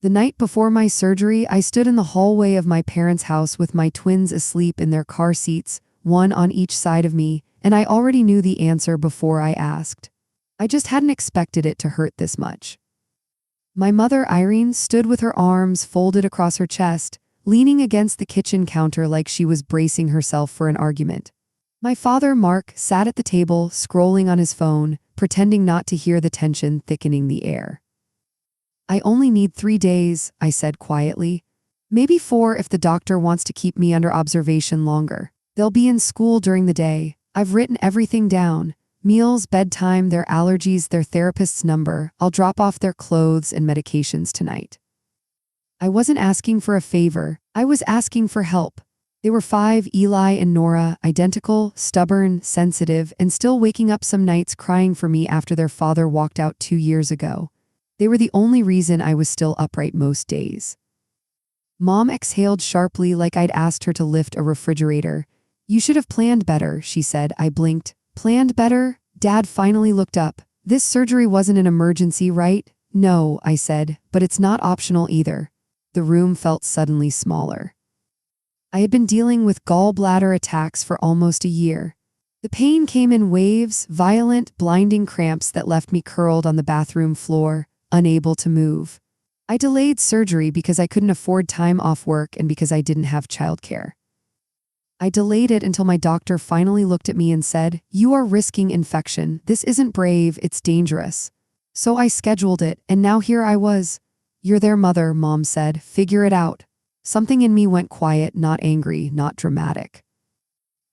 The night before my surgery, I stood in the hallway of my parents' house with my twins asleep in their car seats, one on each side of me, and I already knew the answer before I asked. I just hadn't expected it to hurt this much. My mother, Irene, stood with her arms folded across her chest, leaning against the kitchen counter like she was bracing herself for an argument. My father, Mark, sat at the table, scrolling on his phone, pretending not to hear the tension thickening the air. "I only need 3 days," I said quietly. "Maybe 4 if the doctor wants to keep me under observation longer. They'll be in school during the day. I've written everything down. Meals, bedtime, their allergies, their therapist's number. I'll drop off their clothes and medications tonight." I wasn't asking for a favor. I was asking for help. They were 5, Eli and Nora, identical, stubborn, sensitive, and still waking up some nights crying for me after their father walked out 2 years ago. They were the only reason I was still upright most days. Mom exhaled sharply like I'd asked her to lift a refrigerator. "You should have planned better," she said. I blinked. "Planned better?" Dad finally looked up. "This surgery wasn't an emergency, right?" "No," I said, "but it's not optional either." The room felt suddenly smaller. I had been dealing with gallbladder attacks for almost a year. The pain came in waves, violent, blinding cramps that left me curled on the bathroom floor, unable to move. I delayed surgery because I couldn't afford time off work and because I didn't have childcare. I delayed it until my doctor finally looked at me and said, "You are risking infection. This isn't brave, it's dangerous." So I scheduled it, and now here I was. "You're their mother," Mom said. "Figure it out." Something in me went quiet, not angry, not dramatic.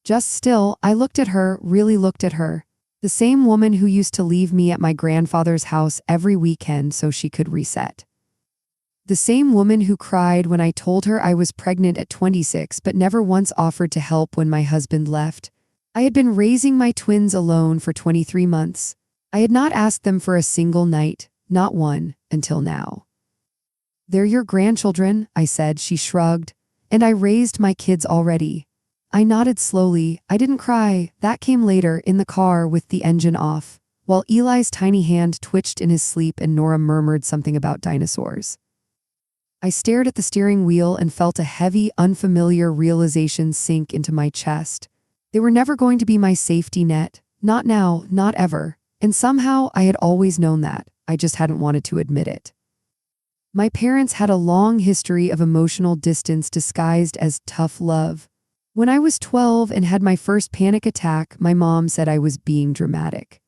Just still, I looked at her, really looked at her. The same woman who used to leave me at my grandfather's house every weekend so she could reset. The same woman who cried when I told her I was pregnant at 26 but never once offered to help when my husband left. I had been raising my twins alone for 23 months. I had not asked them for a single night, not one, until now. "They're your grandchildren," I said. She shrugged. "And I raised my kids already." I nodded slowly. I didn't cry. That came later, in the car with the engine off, while Eli's tiny hand twitched in his sleep and Nora murmured something about dinosaurs. I stared at the steering wheel and felt a heavy, unfamiliar realization sink into my chest. They were never going to be my safety net. Not now, not ever. And somehow I had always known that. I just hadn't wanted to admit it. My parents had a long history of emotional distance disguised as tough love. When I was 12 and had my first panic attack, my mom said I was being dramatic.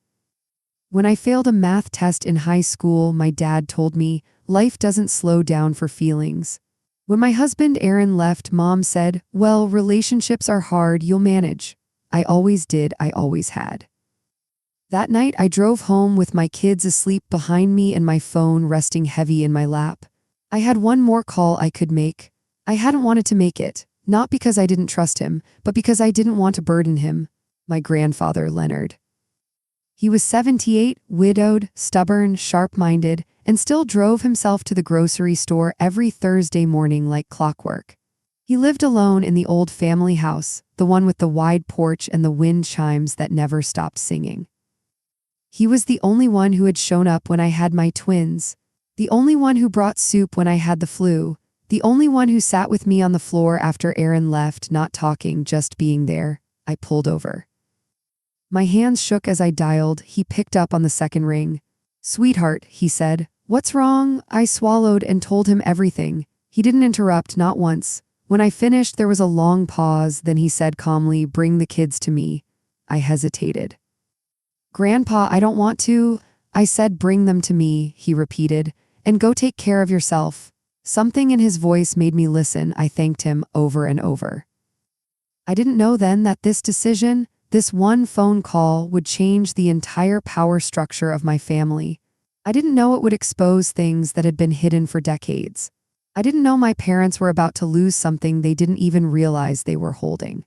When I failed a math test in high school, my dad told me, "Life doesn't slow down for feelings." When my husband Aaron left, Mom said, "Well, relationships are hard, you'll manage." I always did, I always had. That night, I drove home with my kids asleep behind me and my phone resting heavy in my lap. I had one more call I could make. I hadn't wanted to make it, not because I didn't trust him, but because I didn't want to burden him. My grandfather, Leonard. He was 78, widowed, stubborn, sharp-minded, and still drove himself to the grocery store every Thursday morning like clockwork. He lived alone in the old family house, the one with the wide porch and the wind chimes that never stopped singing. He was the only one who had shown up when I had my twins, the only one who brought soup when I had the flu, the only one who sat with me on the floor after Aaron left, not talking, just being there. I pulled over. My hands shook as I dialed. He picked up on the second ring. "Sweetheart," he said. "What's wrong?" I swallowed and told him everything. He didn't interrupt, not once. When I finished, there was a long pause, then he said calmly, "Bring the kids to me." I hesitated. "Grandpa, I don't want to." I said, "Bring them to me," he repeated, "and go take care of yourself." Something in his voice made me listen. I thanked him over and over. I didn't know then that this decision, this one phone call, would change the entire power structure of my family. I didn't know it would expose things that had been hidden for decades. I didn't know my parents were about to lose something they didn't even realize they were holding.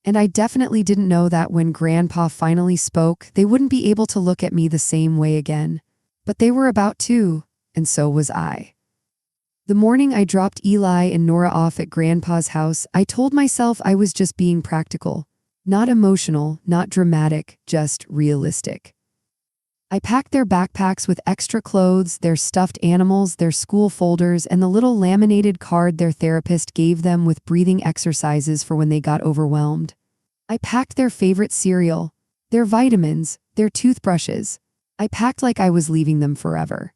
And I definitely didn't know that when Grandpa finally spoke, they wouldn't be able to look at me the same way again. But they were about to, and so was I. The morning I dropped Eli and Nora off at Grandpa's house, I told myself I was just being practical. Not emotional, not dramatic, just realistic. I packed their backpacks with extra clothes, their stuffed animals, their school folders, and the little laminated card their therapist gave them with breathing exercises for when they got overwhelmed. I packed their favorite cereal, their vitamins, their toothbrushes. I packed like I was leaving them forever.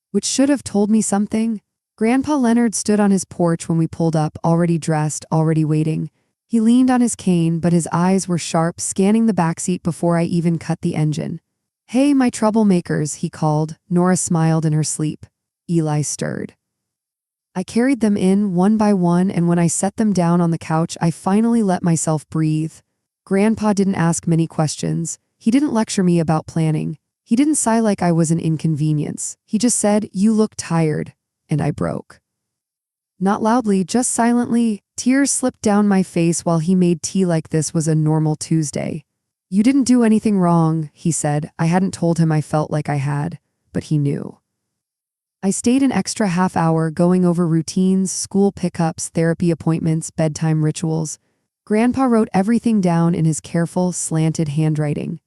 Which should have told me something. Grandpa Leonard stood on his porch when we pulled up, already dressed, already waiting. He leaned on his cane, but his eyes were sharp, scanning the backseat before I even cut the engine. "Hey, my troublemakers," he called. Nora smiled in her sleep. Eli stirred. I carried them in one by one, and when I set them down on the couch, I finally let myself breathe. Grandpa didn't ask many questions. He didn't lecture me about planning. He didn't sigh like I was an inconvenience. He just said, "You look tired," and I broke. Not loudly, just silently. Tears slipped down my face while he made tea like this was a normal Tuesday. "You didn't do anything wrong," he said. I hadn't told him I felt like I had, but he knew. I stayed an extra half hour going over routines, school pickups, therapy appointments, bedtime rituals. Grandpa wrote everything down in his careful, slanted handwriting.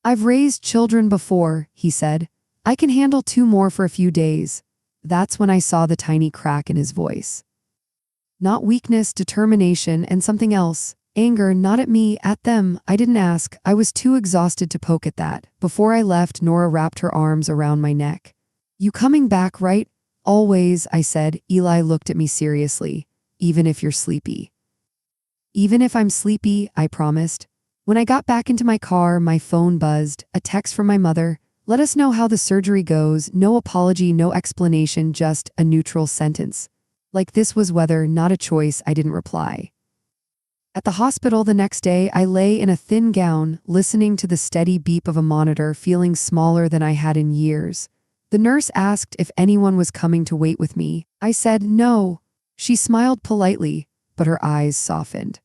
"I've raised children before," he said. "I can handle 2 more for a few days." That's when I saw the tiny crack in his voice. Not weakness, determination, and something else. Anger, not at me, at them. I didn't ask. I was too exhausted to poke at that. Before I left, Nora wrapped her arms around my neck. "You coming back, right?" "Always," I said. Eli looked at me seriously. "Even if you're sleepy." "Even if I'm sleepy," I promised. When I got back into my car, my phone buzzed. A text from my mother. "Let us know how the surgery goes." No apology, no explanation, just a neutral sentence. Like this was weather, not a choice. I didn't reply. At the hospital the next day, I lay in a thin gown, listening to the steady beep of a monitor, feeling smaller than I had in years. The nurse asked if anyone was coming to wait with me. I said no. She smiled politely, but her eyes softened.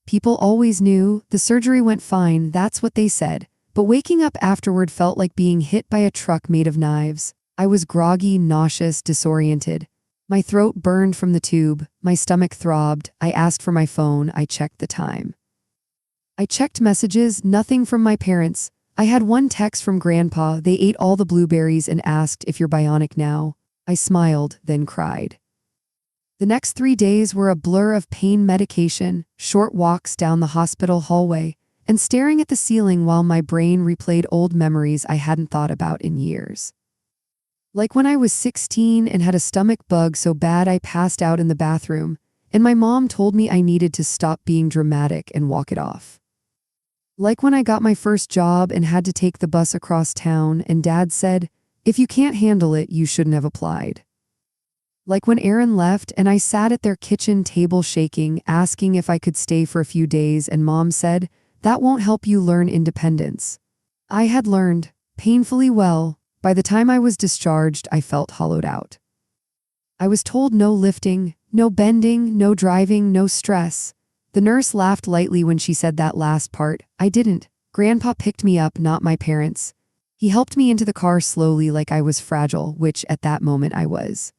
People always knew. The surgery went fine, that's what they said. But waking up afterward felt like being hit by a truck made of knives. I was groggy, nauseous, disoriented. My throat burned from the tube. My stomach throbbed. I asked for my phone. I checked the time. I checked messages, nothing from my parents. I had one text from Grandpa. They ate all the blueberries and asked if you're bionic now. I smiled, then cried. The next 3 days were a blur of pain medication, short walks down the hospital hallway, and staring at the ceiling while my brain replayed old memories I hadn't thought about in years. Like when I was 16 and had a stomach bug so bad I passed out in the bathroom, and my mom told me I needed to stop being dramatic and walk it off. Like when I got my first job and had to take the bus across town, and Dad said, "If you can't handle it, you shouldn't have applied." Like when Aaron left and I sat at their kitchen table shaking, asking if I could stay for a few days, and Mom said, "That won't help you learn independence." I had learned, painfully well. By the time I was discharged, I felt hollowed out. I was told no lifting, no bending, no driving, no stress. The nurse laughed lightly when she said that last part. I didn't. Grandpa picked me up, not my parents. He helped me into the car slowly like I was fragile, which at that moment I was.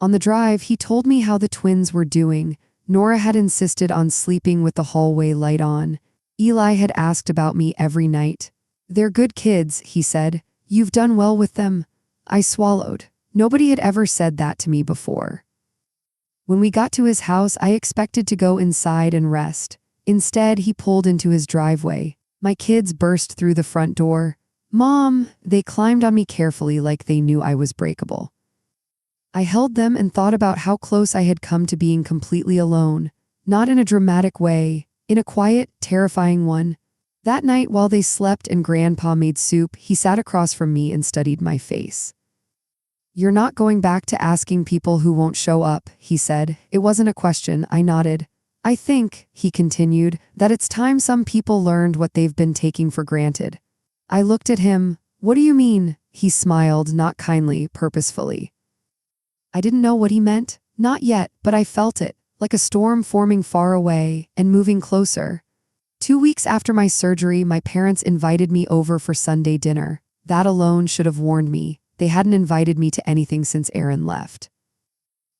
On the drive, he told me how the twins were doing. Nora had insisted on sleeping with the hallway light on. Eli had asked about me every night. "They're good kids," he said. "You've done well with them." I swallowed. Nobody had ever said that to me before. When we got to his house, I expected to go inside and rest. Instead, he pulled into his driveway. My kids burst through the front door. "Mom!" They climbed on me carefully like they knew I was breakable. I held them and thought about how close I had come to being completely alone. Not in a dramatic way, in a quiet, terrifying one. That night, while they slept and Grandpa made soup, he sat across from me and studied my face. "You're not going back to asking people who won't show up," he said. It wasn't a question. I nodded. "I think," he continued, "that it's time some people learned what they've been taking for granted." I looked at him. "What do you mean?" He smiled, not kindly, purposefully. I didn't know what he meant. Not yet, but I felt it, like a storm forming far away and moving closer. 2 weeks after my surgery, my parents invited me over for Sunday dinner. That alone should have warned me. They hadn't invited me to anything since Aaron left.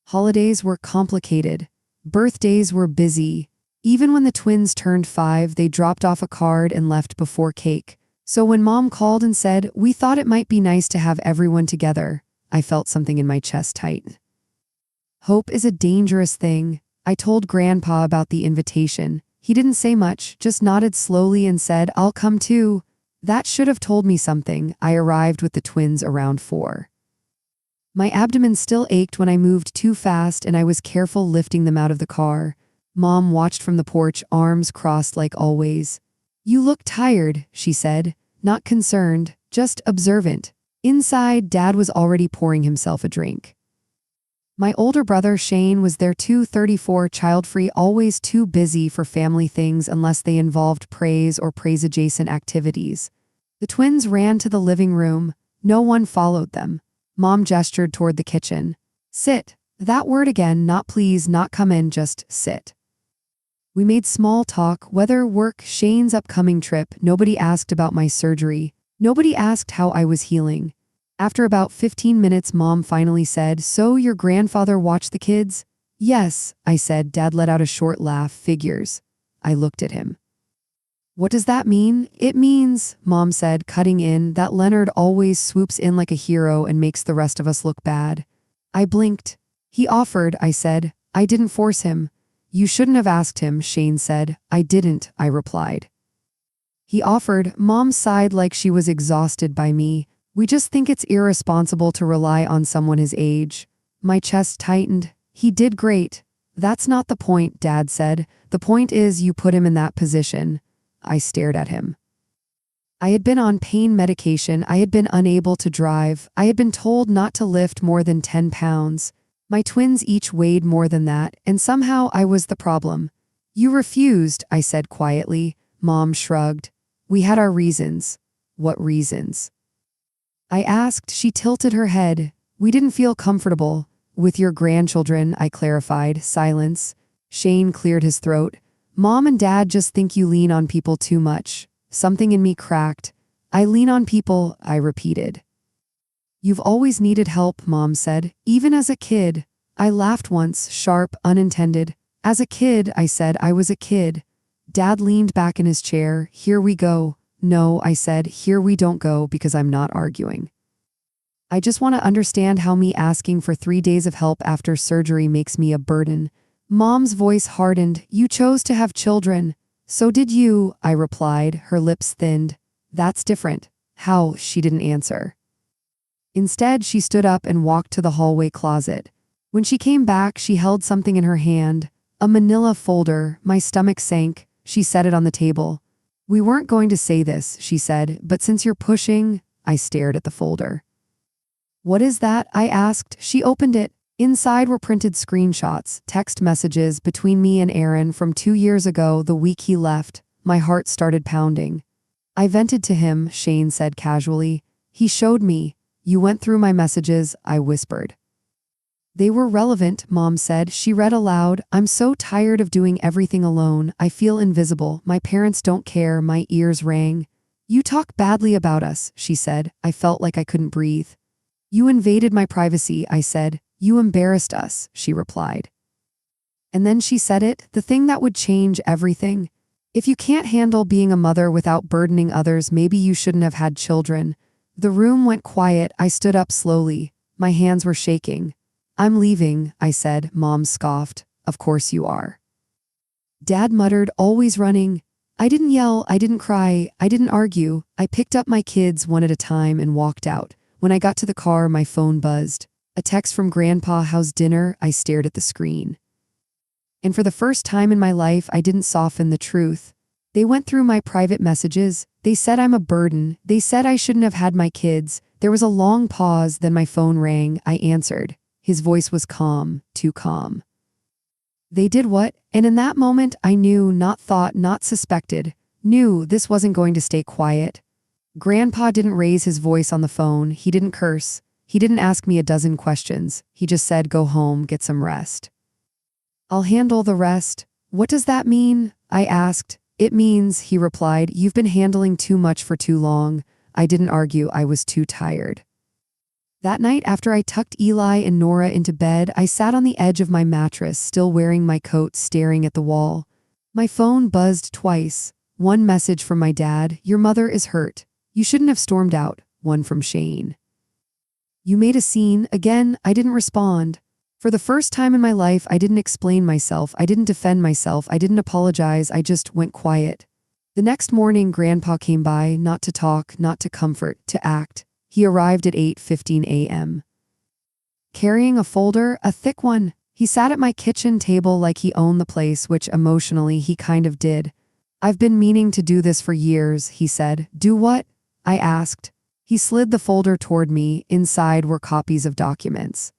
Holidays were complicated. Birthdays were busy. Even when the twins turned 5, they dropped off a card and left before cake. So when Mom called and said, "We thought it might be nice to have everyone together," I felt something in my chest tighten. Hope is a dangerous thing. I told Grandpa about the invitation. He didn't say much, just nodded slowly and said, "I'll come too." That should have told me something. I arrived with the twins around 4. My abdomen still ached when I moved too fast, and I was careful lifting them out of the car. Mom watched from the porch, arms crossed like always. "You look tired," she said, not concerned, just observant. Inside, Dad was already pouring himself a drink. My older brother Shane was there too, 34, child-free, always too busy for family things unless they involved praise or praise-adjacent activities. The twins ran to the living room. No one followed them. Mom gestured toward the kitchen. "Sit." That word again, not please, not come in, just sit. We made small talk, weather, work, Shane's upcoming trip. Nobody asked about my surgery. Nobody asked how I was healing. After about 15 minutes, Mom finally said, "So your grandfather watched the kids?" "Yes," I said. Dad let out a short laugh. "Figures." I looked at him. "What does that mean?" "It means," Mom said, cutting in, "that Leonard always swoops in like a hero and makes the rest of us look bad." I blinked. "He offered," I said. "I didn't force him." "You shouldn't have asked him," Shane said. "I didn't," I replied. "He offered." Mom sighed like she was exhausted by me. "We just think it's irresponsible to rely on someone his age." My chest tightened. "He did great." "That's not the point," Dad said. "The point is you put him in that position." I stared at him. I had been on pain medication. I had been unable to drive. I had been told not to lift more than 10 pounds. My twins each weighed more than that, and somehow I was the problem. "You refused," I said quietly. Mom shrugged. "We had our reasons." "What reasons?" I asked. She tilted her head. "We didn't feel comfortable." "With your grandchildren," I clarified. Silence. Shane cleared his throat. "Mom and Dad just think you lean on people too much." Something in me cracked. "I lean on people," I repeated. "You've always needed help," Mom said, "even as a kid." I laughed once, sharp, unintended. "As a kid," I said. "I was a kid." Dad leaned back in his chair. "Here we go." "No," I said. "Here we don't go," because I'm not arguing. I just want to understand how me asking for 3 days of help after surgery makes me a burden. Mom's voice hardened. "You chose to have children." "So did you," I replied. Her lips thinned. "That's different." "How?" She didn't answer. Instead, she stood up and walked to the hallway closet. When she came back, she held something in her hand. A manila folder. My stomach sank. She set it on the table. "We weren't going to say this," she said, "but since you're pushing." I stared at the folder. "What is that?" I asked. She opened it. Inside were printed screenshots, text messages between me and Aaron from 2 years ago, the week he left. My heart started pounding. "I vented to him," Shane said casually. "He showed me." "You went through my messages," I whispered. "They were relevant," Mom said. She read aloud. "I'm so tired of doing everything alone. I feel invisible. My parents don't care." My ears rang. "You talk badly about us," she said. I felt like I couldn't breathe. "You invaded my privacy," I said. "You embarrassed us," she replied. And then she said it, the thing that would change everything. "If you can't handle being a mother without burdening others, maybe you shouldn't have had children." The room went quiet. I stood up slowly. My hands were shaking. "I'm leaving," I said. Mom scoffed. "Of course you are." Dad muttered, "Always running." I didn't yell, I didn't cry, I didn't argue. I picked up my kids one at a time and walked out. When I got to the car, my phone buzzed. A text from Grandpa. "How's dinner?" I stared at the screen. And for the first time in my life, I didn't soften the truth. They went through my private messages. They said I'm a burden. They said I shouldn't have had my kids. There was a long pause, then my phone rang. I answered. His voice was calm, too calm. "They did what?" And in that moment, I knew, not thought, not suspected, knew this wasn't going to stay quiet. Grandpa didn't raise his voice on the phone. He didn't curse. He didn't ask me a dozen questions. He just said, "Go home, get some rest." "I'll handle the rest." "What does that mean?" I asked. "It means," he replied, "you've been handling too much for too long." I didn't argue. I was too tired. That night, after I tucked Eli and Nora into bed, I sat on the edge of my mattress, still wearing my coat, staring at the wall. My phone buzzed twice. One message from my dad. "Your mother is hurt." You shouldn't have stormed out, one from Shane. You made a scene. Again, I didn't respond. For the first time in my life, I didn't explain myself, I didn't defend myself, I didn't apologize, I just went quiet. The next morning, Grandpa came by, not to talk, not to comfort, to act. He arrived at 8:15 a.m. Carrying a folder, a thick one. He sat at my kitchen table like he owned the place, which emotionally he kind of did. I've been meaning to do this for years, he said. Do what? I asked. He slid the folder toward me. Inside were copies of documents.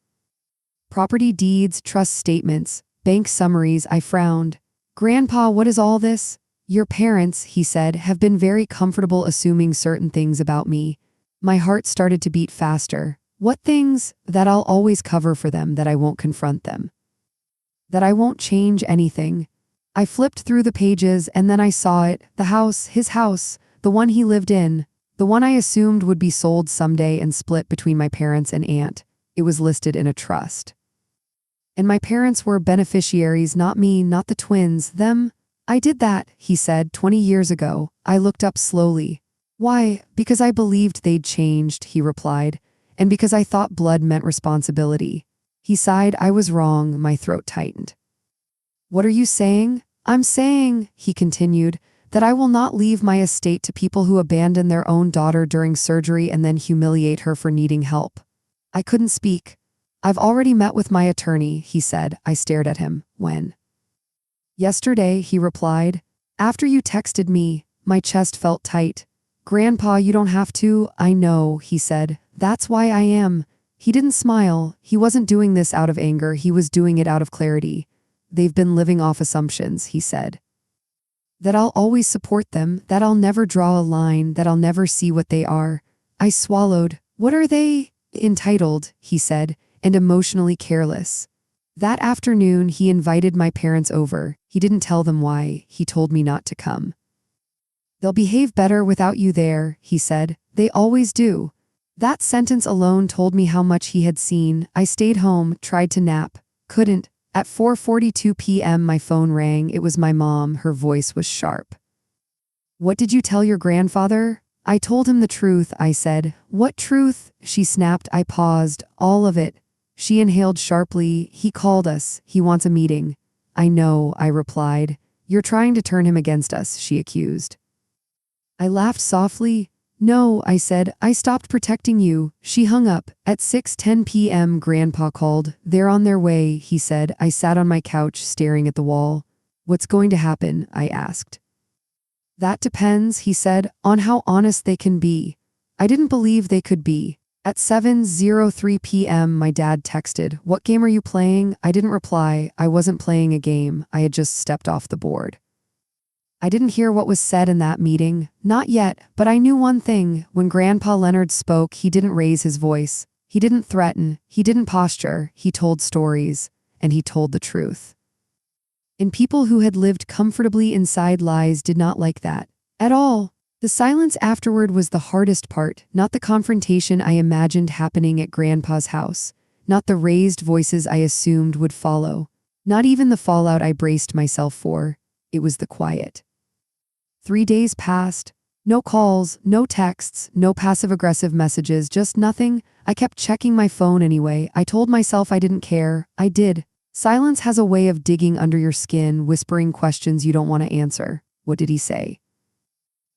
Property deeds, trust statements, bank summaries. I frowned. Grandpa, what is all this? Your parents, he said, have been very comfortable assuming certain things about me. My heart started to beat faster. What things? That I'll always cover for them, that I won't confront them. That I won't change anything. I flipped through the pages and then I saw it, the house, his house, the one he lived in, the one I assumed would be sold someday and split between my parents and aunt. It was listed in a trust. And my parents were beneficiaries, not me, not the twins, them. I did that, he said, 20 years ago. I looked up slowly. Why? Because I believed they'd changed, he replied, and because I thought blood meant responsibility. He sighed. I was wrong. My throat tightened. What are you saying? I'm saying, he continued, that I will not leave my estate to people who abandon their own daughter during surgery and then humiliate her for needing help. I couldn't speak. I've already met with my attorney, he said. I stared at him. When? Yesterday, he replied. After you texted me. My chest felt tight. Grandpa, you don't have to. I know, he said. That's why I am. He didn't smile. He wasn't doing this out of anger. He was doing it out of clarity. They've been living off assumptions, he said. That I'll always support them, that I'll never draw a line, that I'll never see what they are. I swallowed. What are they? Entitled, he said, and emotionally careless. That afternoon, he invited my parents over. He didn't tell them why. He told me not to come. They'll behave better without you there, he said. They always do. That sentence alone told me how much he had seen. I stayed home, tried to nap, couldn't. At 4:42 p.m. my phone rang. It was my mom. Her voice was sharp. What did you tell your grandfather? I told him the truth, I said. What truth? She snapped. I paused. All of it. She inhaled sharply. He called us. He wants a meeting. I know, I replied. You're trying to turn him against us, she accused. I laughed softly. No, I said, I stopped protecting you. She hung up. At 6:10 p.m. Grandpa called. They're on their way, he said. I sat on my couch staring at the wall. What's going to happen? I asked. That depends, he said, on how honest they can be. I didn't believe they could be. At 7:03 p.m. my dad texted, What game are you playing? I didn't reply. I wasn't playing a game. I had just stepped off the board. I didn't hear what was said in that meeting. Not yet, but I knew one thing. When Grandpa Leonard spoke, he didn't raise his voice. He didn't threaten. He didn't posture. He told stories. And he told the truth. And people who had lived comfortably inside lies did not like that. At all. The silence afterward was the hardest part, not the confrontation I imagined happening at Grandpa's house, not the raised voices I assumed would follow, not even the fallout I braced myself for. It was the quiet. 3 days passed. No calls, no texts, no passive-aggressive messages, just nothing. I kept checking my phone anyway. I told myself I didn't care. I did. Silence has a way of digging under your skin, whispering questions you don't want to answer. What did he say?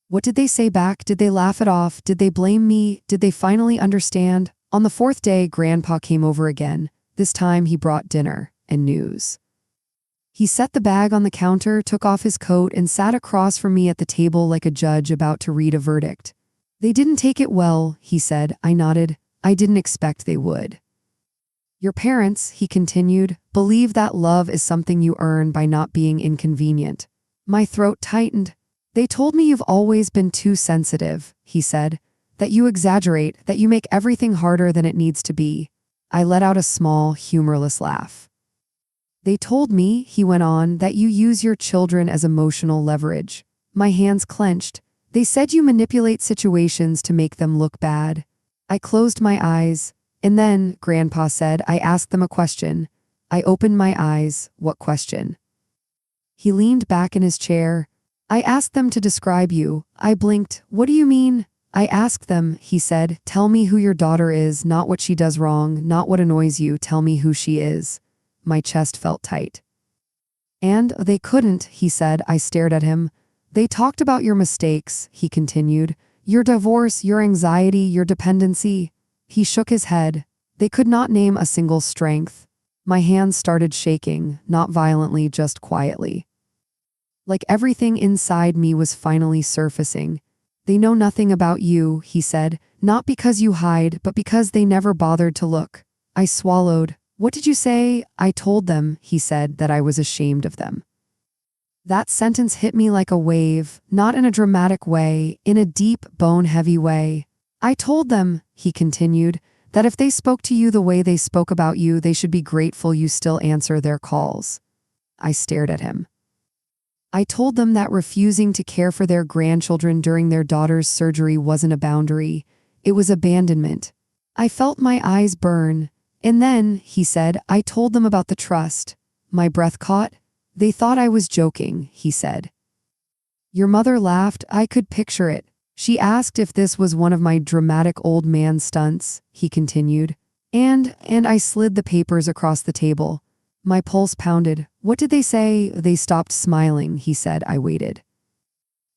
What did they say back? Did they laugh it off? Did they blame me? Did they finally understand? On the 4th day, Grandpa came over again. This time he brought dinner and news. He set the bag on the counter, took off his coat, and sat across from me at the table like a judge about to read a verdict. They didn't take it well, he said. I nodded. I didn't expect they would. Your parents, he continued, believe that love is something you earn by not being inconvenient. My throat tightened. They told me you've always been too sensitive, he said, that you exaggerate, that you make everything harder than it needs to be. I let out a small, humorless laugh. They told me, he went on, that you use your children as emotional leverage. My hands clenched. They said you manipulate situations to make them look bad. I closed my eyes. And then, Grandpa said, I asked them a question. I opened my eyes. What question? He leaned back in his chair. I asked them to describe you. I blinked. What do you mean? I asked them, he said, tell me who your daughter is, not what she does wrong, not what annoys you, tell me who she is. My chest felt tight. And they couldn't, he said. I stared at him. They talked about your mistakes, he continued. Your divorce, your anxiety, your dependency. He shook his head. They could not name a single strength. My hands started shaking, not violently, just quietly. Like everything inside me was finally surfacing. They know nothing about you, he said, not because you hide, but because they never bothered to look. I swallowed. What did you say? I told them, he said, that I was ashamed of them. That sentence hit me like a wave, not in a dramatic way, in a deep, bone-heavy way. I told them, he continued, that if they spoke to you the way they spoke about you, they should be grateful you still answer their calls. I stared at him. I told them that refusing to care for their grandchildren during their daughter's surgery wasn't a boundary. It was abandonment. I felt my eyes burn. And then, he said, I told them about the trust. My breath caught. They thought I was joking, he said. Your mother laughed. I could picture it. She asked if this was one of my dramatic old man stunts, he continued. And I slid the papers across the table. My pulse pounded. What did they say? They stopped smiling, he said. I waited.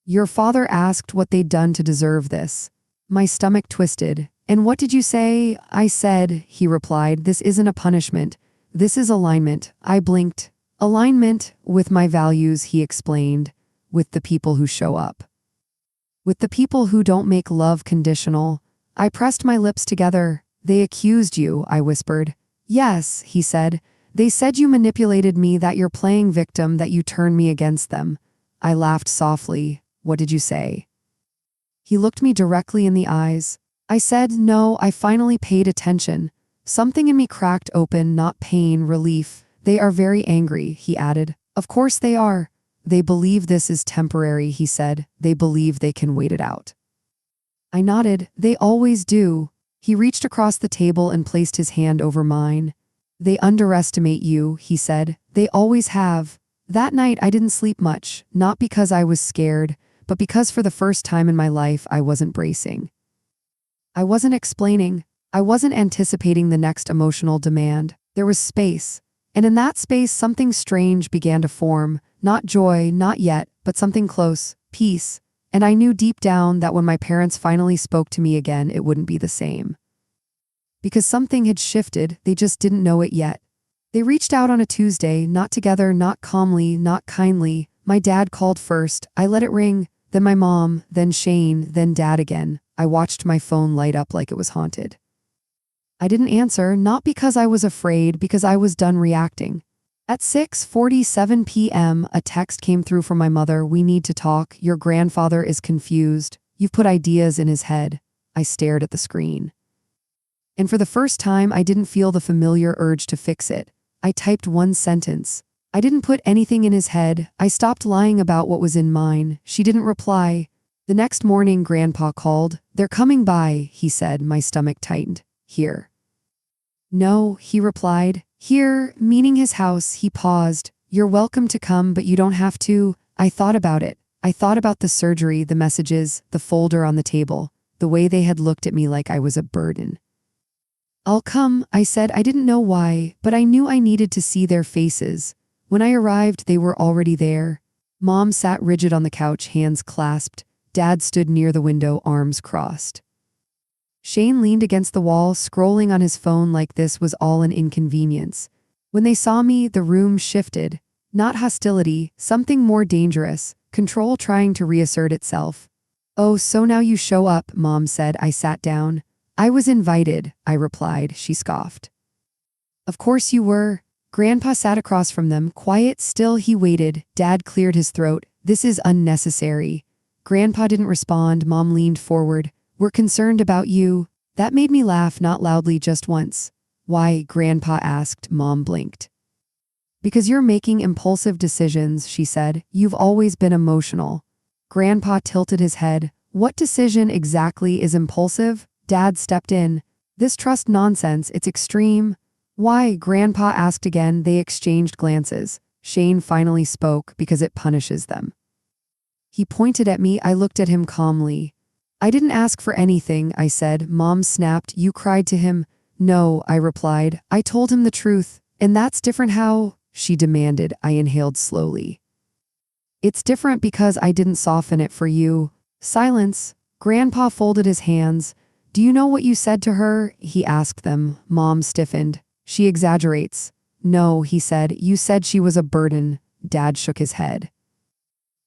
Your father asked what they'd done to deserve this. My stomach twisted. And what did you say? I said, he replied, this isn't a punishment. This is alignment. I blinked. Alignment with my values, he explained, with the people who show up. With the people who don't make love conditional. I pressed my lips together. They accused you, I whispered. Yes, he said. They said you manipulated me, that you're playing victim, that you turned me against them. I laughed softly. What did you say? He looked me directly in the eyes. I said, no, I finally paid attention. Something in me cracked open, not pain, relief. They are very angry, he added. Of course they are. They believe this is temporary, he said. They believe they can wait it out. I nodded. They always do. He reached across the table and placed his hand over mine. They underestimate you, he said. They always have. That night I didn't sleep much, not because I was scared, but because for the first time in my life I wasn't bracing. I wasn't explaining. I wasn't anticipating the next emotional demand. There was space. And in that space something strange began to form. Not joy, not yet, but something close, peace. And I knew deep down that when my parents finally spoke to me again, it wouldn't be the same. Because something had shifted, they just didn't know it yet. They reached out on a Tuesday, not together, not calmly, not kindly. My dad called first. I let it ring. Then my mom, then Shane, then dad again. I watched my phone light up like it was haunted. I didn't answer, not because I was afraid, because I was done reacting. At 6:47 p.m., a text came through from my mother. We need to talk. Your grandfather is confused. You've put ideas in his head. I stared at the screen. And for the first time, I didn't feel the familiar urge to fix it. I typed one sentence. I didn't put anything in his head. I stopped lying about what was in mine. She didn't reply. The next morning, Grandpa called. They're coming by, he said. My stomach tightened. Here. No, he replied. Here, meaning his house. He paused. You're welcome to come, but you don't have to. I thought about it. I thought about the surgery, the messages, the folder on the table, the way they had looked at me like I was a burden. I'll come, I said. I didn't know why, but I knew I needed to see their faces. When I arrived, they were already there. Mom sat rigid on the couch, hands clasped. Dad stood near the window, arms crossed. Shane leaned against the wall, scrolling on his phone like this was all an inconvenience. When they saw me, the room shifted. Not hostility, something more dangerous, control trying to reassert itself. Oh, so now you show up, Mom said. I sat down. I was invited, I replied. She scoffed. Of course you were. Grandpa sat across from them, quiet, still. He waited. Dad cleared his throat. This is unnecessary. Grandpa didn't respond. Mom leaned forward. We're concerned about you. That made me laugh, not loudly, just once. Why? Grandpa asked. Mom blinked. Because you're making impulsive decisions, she said. You've always been emotional. Grandpa tilted his head. What decision exactly is impulsive? Dad stepped in. This trust nonsense, it's extreme. Why? Grandpa asked again. They exchanged glances. Shane finally spoke, because it punishes them. He pointed at me. I looked at him calmly. I didn't ask for anything, I said. Mom snapped. You cried to him? No, I replied. I told him the truth. And that's different how? She demanded. I inhaled slowly. It's different because I didn't soften it for you. Silence. Grandpa folded his hands. Do you know what you said to her? He asked them. Mom stiffened. She exaggerates. No, he said. You said she was a burden. Dad shook his head.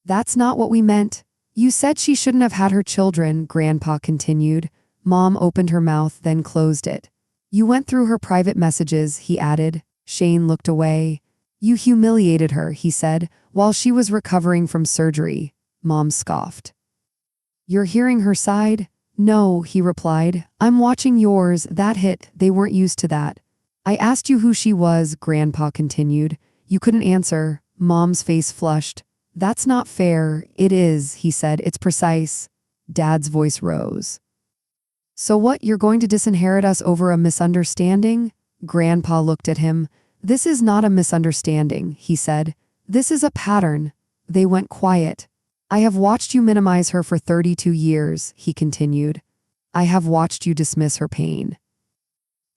That's not what we meant. You said she shouldn't have had her children, Grandpa continued. Mom opened her mouth, then closed it. You went through her private messages, he added. Shane looked away. You humiliated her, he said, while she was recovering from surgery. Mom scoffed. You're hearing her side? No, he replied. I'm watching yours. That hit. They weren't used to that. I asked you who she was, Grandpa continued. You couldn't answer. Mom's face flushed. That's not fair. It is, he said. It's precise. Dad's voice rose. So what, you're going to disinherit us over a misunderstanding? Grandpa looked at him. This is not a misunderstanding, he said. This is a pattern. They went quiet. I have watched you minimize her for 32 years, he continued. I have watched you dismiss her pain.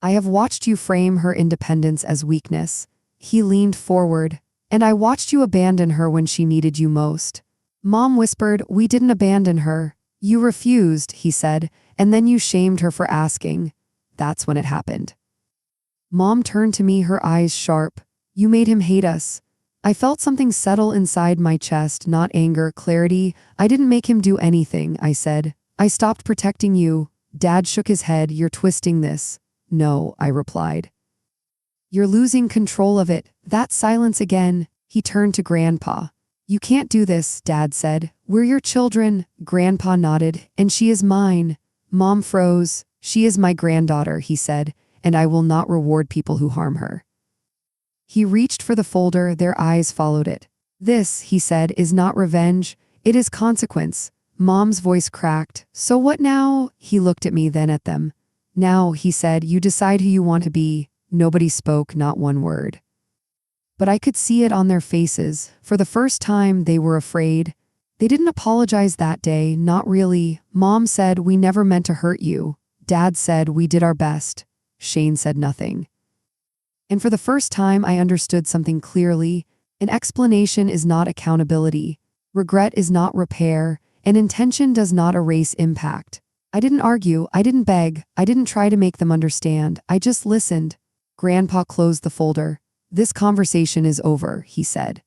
I have watched you frame her independence as weakness. He leaned forward. And I watched you abandon her when she needed you most. Mom whispered, we didn't abandon her. You refused, he said, and then you shamed her for asking. That's when it happened. Mom turned to me, her eyes sharp. You made him hate us. I felt something settle inside my chest, not anger, clarity. I didn't make him do anything, I said. I stopped protecting you. Dad shook his head. You're twisting this. No, I replied. You're losing control of it. That silence again. He turned to Grandpa. You can't do this, Dad said. We're your children. Grandpa nodded. And she is mine. Mom froze. She is my granddaughter, he said, and I will not reward people who harm her. He reached for the folder. Their eyes followed it. This, he said, is not revenge. It is consequence. Mom's voice cracked. So what now? He looked at me, then at them. Now, he said, you decide who you want to be. Nobody spoke, not one word. But I could see it on their faces. For the first time, they were afraid. They didn't apologize that day, not really. Mom said, we never meant to hurt you. Dad said, we did our best. Shane said nothing. And for the first time, I understood something clearly. An explanation is not accountability. Regret is not repair. And intention does not erase impact. I didn't argue. I didn't beg. I didn't try to make them understand. I just listened. Grandpa closed the folder. This conversation is over, he said.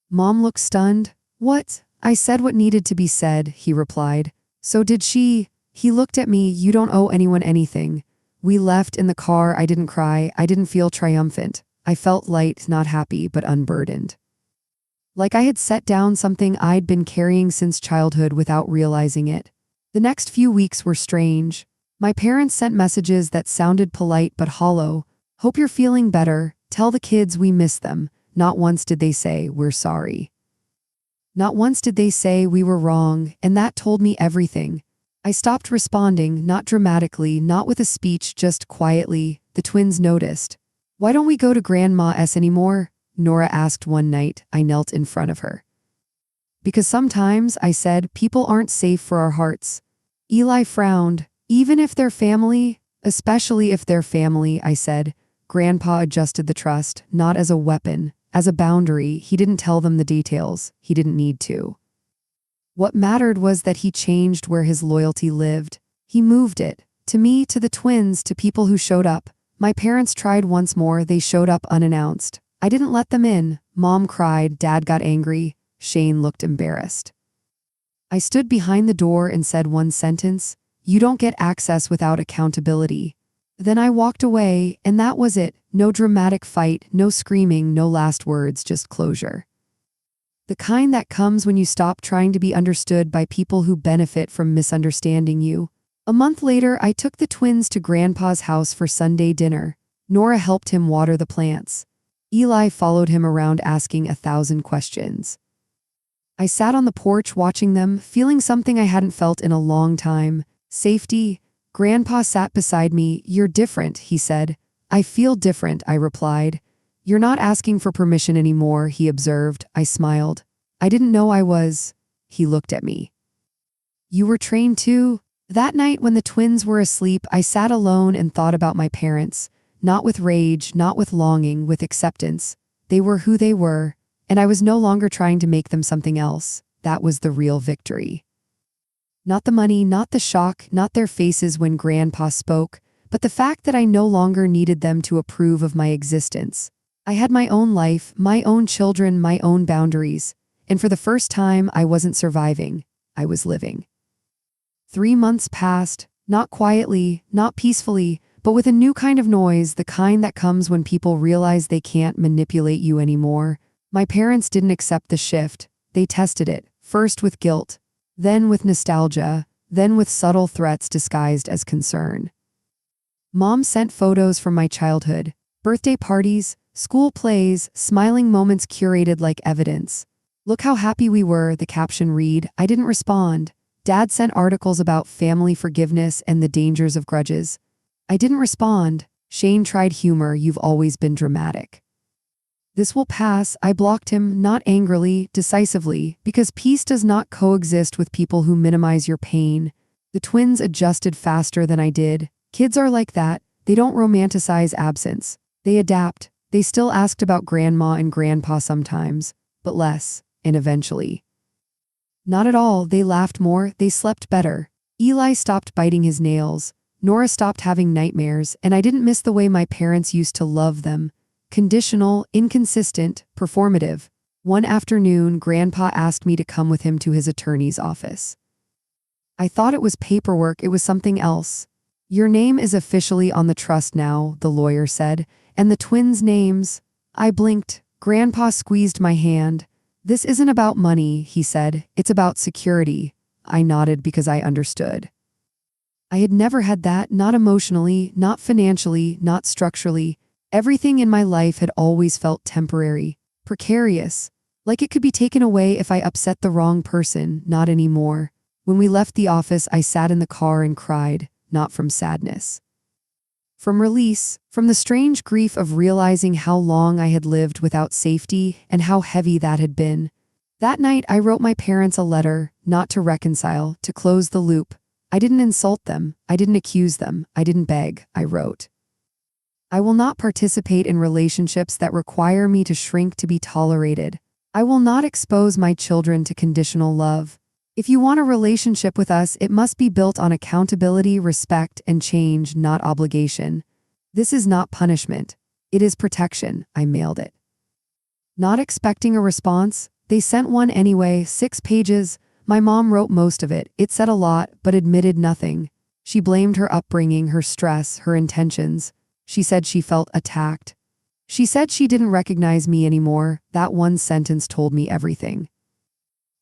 Mom looked stunned. What? I said what needed to be said, he replied. So did she? He looked at me. You don't owe anyone anything. We left in the car. I didn't cry. I didn't feel triumphant. I felt light, not happy, but unburdened. Like I had set down something I'd been carrying since childhood without realizing it. The next few weeks were strange. My parents sent messages that sounded polite but hollow. Hope you're feeling better. Tell the kids we miss them. Not once did they say, we're sorry. Not once did they say we were wrong, and that told me everything. I stopped responding, not dramatically, not with a speech, just quietly. The twins noticed. Why don't we go to Grandma's anymore? Nora asked one night. I knelt in front of her. Because sometimes, I said, people aren't safe for our hearts. Eli frowned. Even if they're family? Especially if they're family, I said. Grandpa adjusted the trust, not as a weapon, as a boundary. He didn't tell them the details. He didn't need to. What mattered was that he changed where his loyalty lived. He moved it. To me, to the twins, to people who showed up. My parents tried once more. They showed up unannounced. I didn't let them in. Mom cried. Dad got angry. Shane looked embarrassed. I stood behind the door and said one sentence. You don't get access without accountability. Then I walked away, and that was it. No dramatic fight, no screaming, no last words, just closure. The kind that comes when you stop trying to be understood by people who benefit from misunderstanding you. A month later, I took the twins to Grandpa's house for Sunday dinner. Nora helped him water the plants. Eli followed him around asking 1,000 questions. I sat on the porch watching them, feeling something I hadn't felt in a long time. Safety. Grandpa sat beside me. You're different, he said. I feel different, I replied. You're not asking for permission anymore, he observed. I smiled. I didn't know I was. He looked at me. You were trained too? That night when the twins were asleep, I sat alone and thought about my parents, not with rage, not with longing, with acceptance. They were who they were, and I was no longer trying to make them something else. That was the real victory. Not the money, not the shock, not their faces when Grandpa spoke, but the fact that I no longer needed them to approve of my existence. I had my own life, my own children, my own boundaries, and for the first time, I wasn't surviving. I was living. 3 months passed, not quietly, not peacefully, but with a new kind of noise, the kind that comes when people realize they can't manipulate you anymore. My parents didn't accept the shift. They tested it, first with guilt, then with nostalgia, then with subtle threats disguised as concern. Mom sent photos from my childhood, birthday parties, school plays, smiling moments curated like evidence. Look how happy we were, the caption read. I didn't respond. Dad sent articles about family forgiveness and the dangers of grudges. I didn't respond. Shane tried humor, you've always been dramatic. This will pass, I blocked him, not angrily, decisively, because peace does not coexist with people who minimize your pain. The twins adjusted faster than I did. Kids are like that. They don't romanticize absence. They adapt. They still asked about Grandma and Grandpa sometimes, but less, and eventually. Not at all, they laughed more, they slept better. Eli stopped biting his nails. Nora stopped having nightmares, and I didn't miss the way my parents used to love them. Conditional, inconsistent, performative. One afternoon, Grandpa asked me to come with him to his attorney's office. I thought it was paperwork, it was something else. Your name is officially on the trust now, the lawyer said, and the twins' names. I blinked. Grandpa squeezed my hand. This isn't about money, he said. It's about security. I nodded because I understood. I had never had that, not emotionally, not financially, not structurally. Everything in my life had always felt temporary, precarious, like it could be taken away if I upset the wrong person. Not anymore. When we left the office, I sat in the car and cried, not from sadness. From release, from the strange grief of realizing how long I had lived without safety and how heavy that had been. That night, I wrote my parents a letter, not to reconcile, to close the loop. I didn't insult them. I didn't accuse them. I didn't beg. I wrote. I will not participate in relationships that require me to shrink to be tolerated. I will not expose my children to conditional love. If you want a relationship with us, it must be built on accountability, respect, and change, not obligation. This is not punishment. It is protection. I mailed it. Not expecting a response, they sent one anyway, 6 pages. My mom wrote most of it. It said a lot, but admitted nothing. She blamed her upbringing, her stress, her intentions. She said she felt attacked. She said she didn't recognize me anymore. That one sentence told me everything.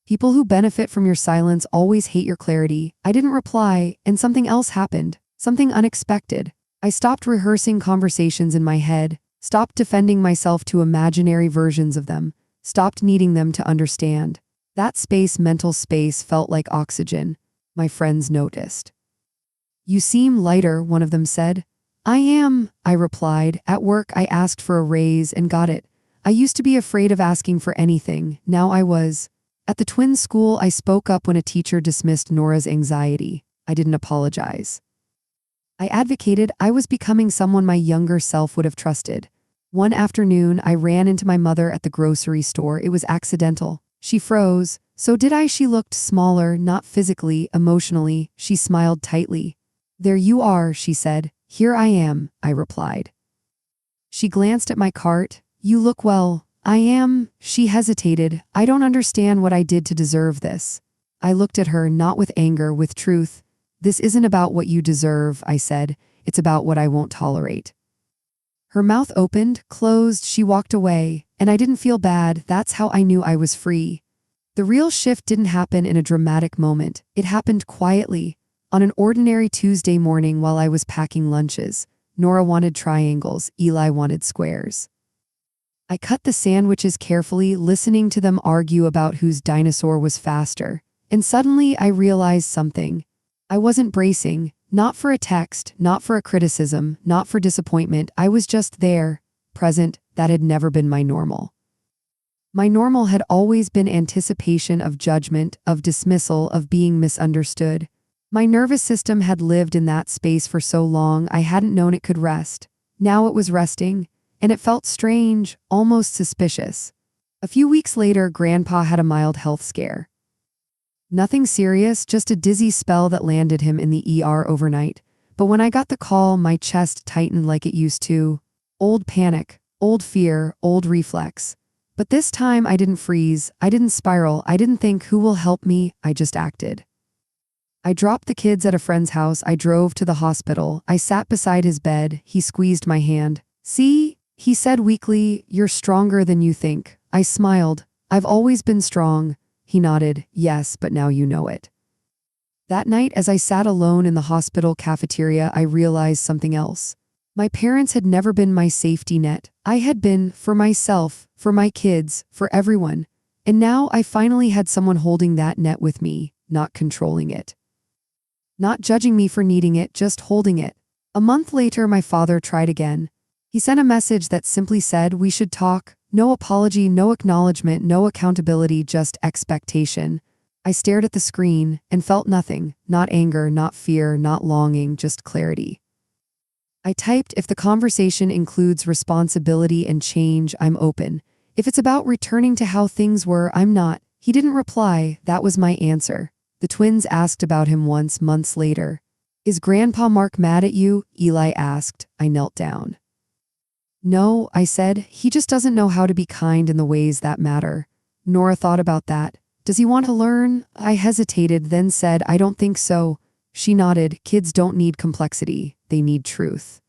People who benefit from your silence always hate your clarity. I didn't reply, and something else happened. Something unexpected. I stopped rehearsing conversations in my head, stopped defending myself to imaginary versions of them, stopped needing them to understand. That space, mental space, felt like oxygen. My friends noticed. You seem lighter, one of them said. I am, I replied. At work, I asked for a raise and got it. I used to be afraid of asking for anything. Now I was. At the twins' school, I spoke up when a teacher dismissed Nora's anxiety. I didn't apologize. I advocated. I was becoming someone my younger self would have trusted. One afternoon, I ran into my mother at the grocery store. It was accidental. She froze. So did I. She looked smaller, not physically, emotionally. She smiled tightly. There you are, she said. Here I am, I replied. She glanced at my cart. You look well. I am. She hesitated. I don't understand what I did to deserve this. I looked at her, not with anger, with truth. This isn't about what you deserve, I said. It's about what I won't tolerate. Her mouth opened, closed, she walked away, and I didn't feel bad. That's how I knew I was free. The real shift didn't happen in a dramatic moment. It happened quietly. On an ordinary Tuesday morning while I was packing lunches, Nora wanted triangles, Eli wanted squares. I cut the sandwiches carefully, listening to them argue about whose dinosaur was faster, and suddenly I realized something. I wasn't bracing, not for a text, not for a criticism, not for disappointment. I was just there, present. That had never been my normal. My normal had always been anticipation of judgment, of dismissal, of being misunderstood. My nervous system had lived in that space for so long I hadn't known it could rest. Now it was resting, and it felt strange, almost suspicious. A few weeks later, Grandpa had a mild health scare. Nothing serious, just a dizzy spell that landed him in the ER overnight. But when I got the call, my chest tightened like it used to. Old panic, old fear, old reflex. But this time I didn't freeze, I didn't spiral, I didn't think who will help me, I just acted. I dropped the kids at a friend's house, I drove to the hospital, I sat beside his bed, he squeezed my hand. "See?" he said weakly, "you're stronger than you think." I smiled. "I've always been strong." He nodded. "Yes, but now you know it." That night, as I sat alone in the hospital cafeteria, I realized something else. My parents had never been my safety net. I had been, for myself, for my kids, for everyone. And now I finally had someone holding that net with me, not controlling it. Not judging me for needing it, just holding it. A month later, my father tried again. He sent a message that simply said, "We should talk." No apology, no acknowledgement, no accountability, just expectation. I stared at the screen and felt nothing, not anger, not fear, not longing, just clarity. I typed, "If the conversation includes responsibility and change, I'm open. If it's about returning to how things were, I'm not." He didn't reply. That was my answer. The twins asked about him once, months later. "Is Grandpa Mark mad at you?" Eli asked. I knelt down. "No," I said, "he just doesn't know how to be kind in the ways that matter." Nora thought about that. "Does he want to learn?" I hesitated, then said, "I don't think so." She nodded. "Kids don't need complexity. They need truth."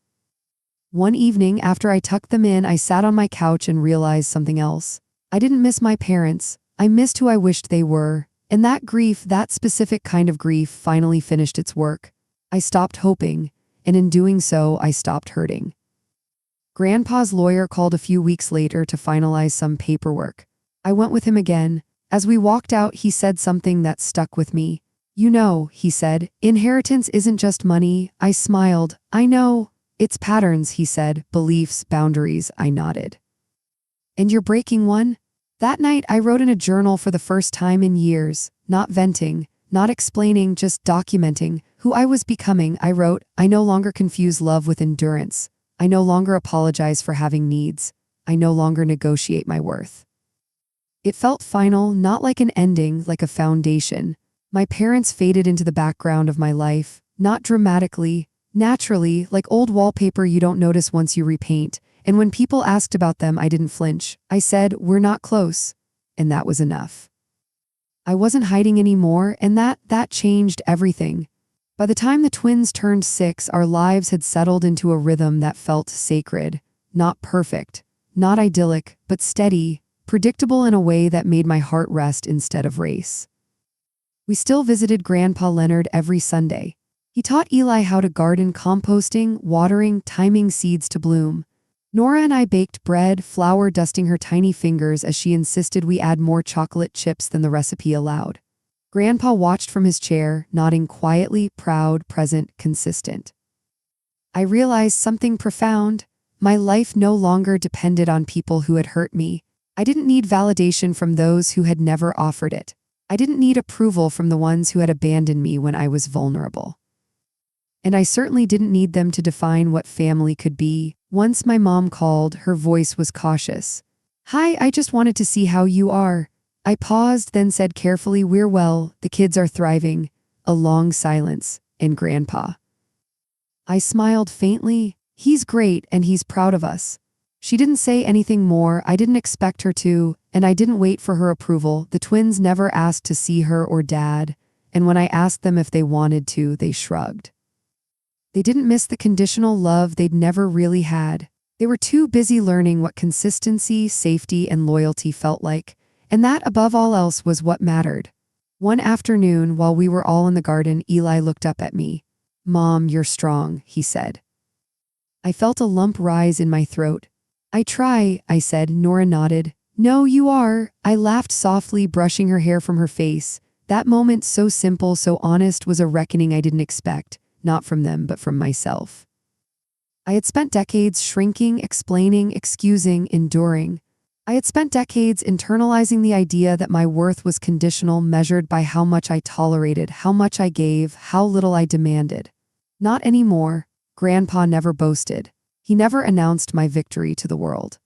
One evening, after I tucked them in, I sat on my couch and realized something else. I didn't miss my parents. I missed who I wished they were. And that grief, that specific kind of grief, finally finished its work. I stopped hoping, and in doing so, I stopped hurting. Grandpa's lawyer called a few weeks later to finalize some paperwork. I went with him again. As we walked out, he said something that stuck with me. "You know," he said, "inheritance isn't just money." I smiled. "I know. It's patterns," he said, "beliefs, boundaries." I nodded. "And you're breaking one?" That night, I wrote in a journal for the first time in years, not venting, not explaining, just documenting who I was becoming. I wrote, "I no longer confuse love with endurance. I no longer apologize for having needs. I no longer negotiate my worth." It felt final, not like an ending, like a foundation. My parents faded into the background of my life, not dramatically, naturally, like old wallpaper you don't notice once you repaint. And when people asked about them, I didn't flinch. I said, "We're not close." And that was enough. I wasn't hiding anymore, and that changed everything. By the time the twins turned 6, our lives had settled into a rhythm that felt sacred. Not perfect, not idyllic, but steady, predictable in a way that made my heart rest instead of race. We still visited Grandpa Leonard every Sunday. He taught Eli how to garden, composting, watering, timing seeds to bloom. Nora and I baked bread, flour dusting her tiny fingers as she insisted we add more chocolate chips than the recipe allowed. Grandpa watched from his chair, nodding quietly, proud, present, consistent. I realized something profound. My life no longer depended on people who had hurt me. I didn't need validation from those who had never offered it. I didn't need approval from the ones who had abandoned me when I was vulnerable. And I certainly didn't need them to define what family could be. Once my mom called, her voice was cautious. "Hi, I just wanted to see how you are." I paused, then said carefully, "We're well, the kids are thriving." A long silence, and Grandpa. I smiled faintly. "He's great, and he's proud of us." She didn't say anything more. I didn't expect her to, and I didn't wait for her approval. The twins never asked to see her or Dad, and when I asked them if they wanted to, they shrugged. They didn't miss the conditional love they'd never really had. They were too busy learning what consistency, safety, and loyalty felt like. And that, above all else, was what mattered. One afternoon, while we were all in the garden, Eli looked up at me. "Mom, you're strong," he said. I felt a lump rise in my throat. "I try," I said. Nora nodded. "No, you are." I laughed softly, brushing her hair from her face. That moment, so simple, so honest, was a reckoning I didn't expect, not from them, but from myself. I had spent decades shrinking, explaining, excusing, enduring. I had spent decades internalizing the idea that my worth was conditional, measured by how much I tolerated, how much I gave, how little I demanded. Not anymore. Grandpa never boasted. He never announced my victory to the world.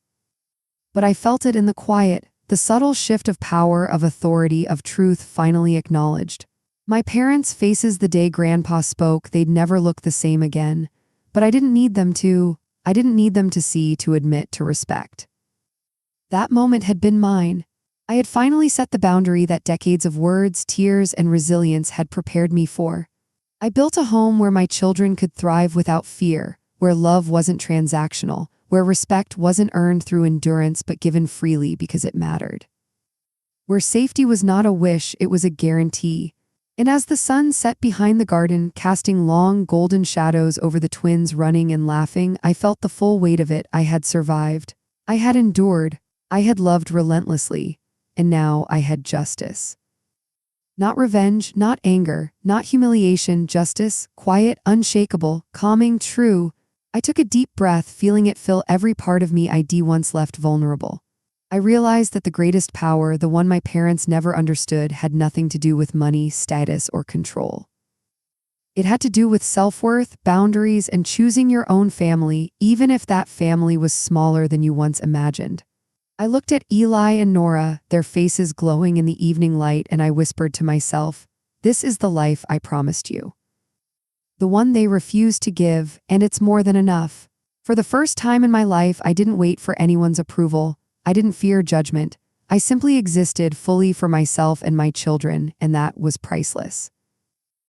But I felt it in the quiet, the subtle shift of power, of authority, of truth finally acknowledged. My parents' faces the day Grandpa spoke, they'd never look the same again. But I didn't need them to. I didn't need them to see, to admit, to respect. That moment had been mine. I had finally set the boundary that decades of words, tears, and resilience had prepared me for. I built a home where my children could thrive without fear, where love wasn't transactional, where respect wasn't earned through endurance but given freely because it mattered. Where safety was not a wish, it was a guarantee. And as the sun set behind the garden, casting long golden shadows over the twins running and laughing, I felt the full weight of it. I had survived. I had endured. I had loved relentlessly. And now I had justice. Not revenge, not anger, not humiliation, justice, quiet, unshakable, calming, true. I took a deep breath, feeling it fill every part of me I'd once left vulnerable. I realized that the greatest power, the one my parents never understood, had nothing to do with money, status, or control. It had to do with self-worth, boundaries, and choosing your own family, even if that family was smaller than you once imagined. I looked at Eli and Nora, their faces glowing in the evening light, and I whispered to myself, "This is the life I promised you." The one they refused to give, and it's more than enough. For the first time in my life, I didn't wait for anyone's approval. I didn't fear judgment. I simply existed fully for myself and my children, and that was priceless.